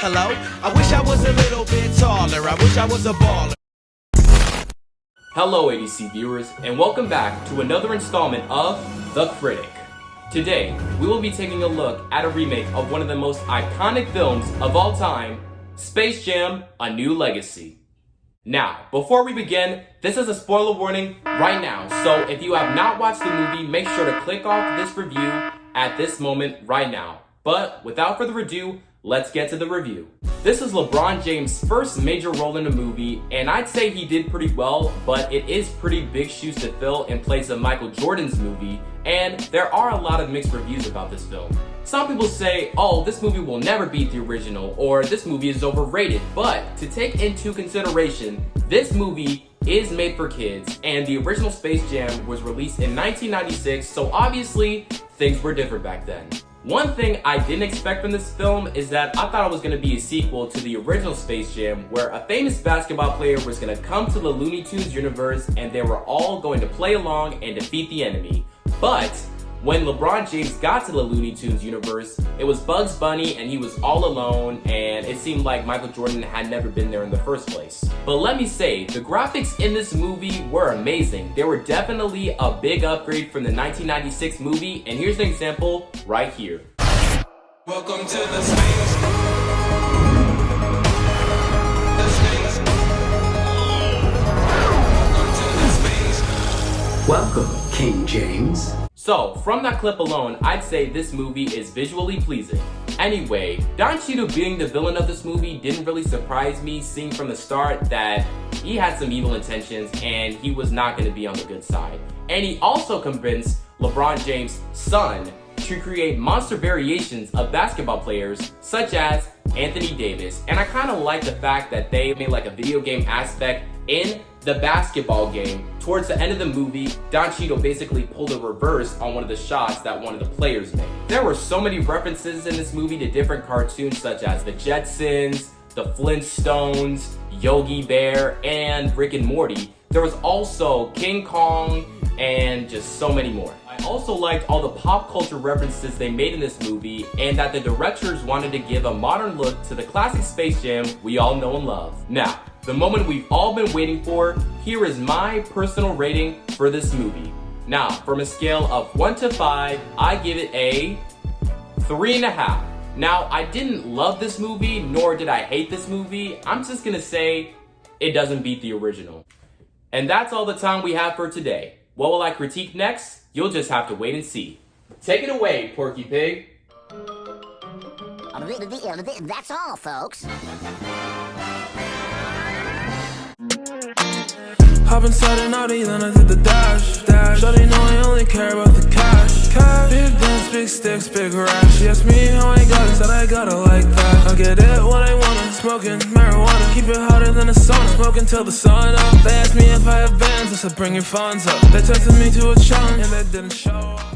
Hello? I wish I was a little bit taller. I wish I was a baller. Hello A.D.C viewers, and welcome back to another installment of The Critic. Today, we will be taking a look at a remake of one of the most iconic films of all time, Space Jam: A New Legacy. Now, before we begin, this is a spoiler warning right now, so if you have not watched the movie, make sure to click off this review at this moment right now. But without further ado, let's get to the review. This is LeBron James' first major role in a movie, and I'd say he did pretty well, but it is pretty big shoes to fill in place of Michael Jordan's movie, and there are a lot of mixed reviews about this film. Some people say, oh, this movie will never beat the original, or this movie is overrated, but to take into consideration, this movie is made for kids, and the original Space Jam was released in 1996, so obviously, things were different back then. One thing I didn't expect from this film is that I thought it was going to be a sequel to the original Space Jam, where a famous basketball player was going to come to the Looney Tunes universe and they were all going to play along and defeat the enemy. But when LeBron James got to the Looney Tunes universe, it was Bugs Bunny and he was all alone, and it seemed like Michael Jordan had never been there in the first place. But let me say, the graphics in this movie were amazing. They were definitely a big upgrade from the 1996 movie, and here's an example right here. Welcome to the space. Welcome, King James. So, from that clip alone, I'd say this movie is visually pleasing. Anyway, Don Cheadle being the villain of this movie didn't really surprise me, seeing from the start that he had some evil intentions and he was not going to be on the good side. And he also convinced LeBron James' son to create monster variations of basketball players such as Anthony Davis. And I kind of like the fact that they made like a video game aspect in the basketball game. Towards the end of the movie, Don Cheadle basically pulled a reverse on one of the shots that one of the players made. There were so many references in this movie to different cartoons such as the Jetsons, the Flintstones, Yogi Bear, and Rick and Morty. There was also King Kong and just so many more. I also liked all the pop culture references they made in this movie, and that the directors wanted to give a modern look to the classic Space Jam we all know and love. Now, the moment we've all been waiting for, here is my personal rating for this movie. Now, from a scale of 1 to 5, I give it a 3.5. Now, I didn't love this movie, nor did I hate this movie. I'm just gonna say it doesn't beat the original. And that's all the time we have for today. What will I critique next? You'll just have to wait and see. Take it away, Porky Pig. That's all, folks. Hop inside an Audi, then I did the dash. Shawty know I only care about the cash. Big guns, big sticks, big rash. She asked me how I got it, said I got it like that. I get it when I wanna, smoking marijuana. Keep it hotter than a sauna, smoking till the sun up. They asked me if I have bands, I said bring your funds up. They tested me to a challenge, and they didn't show up.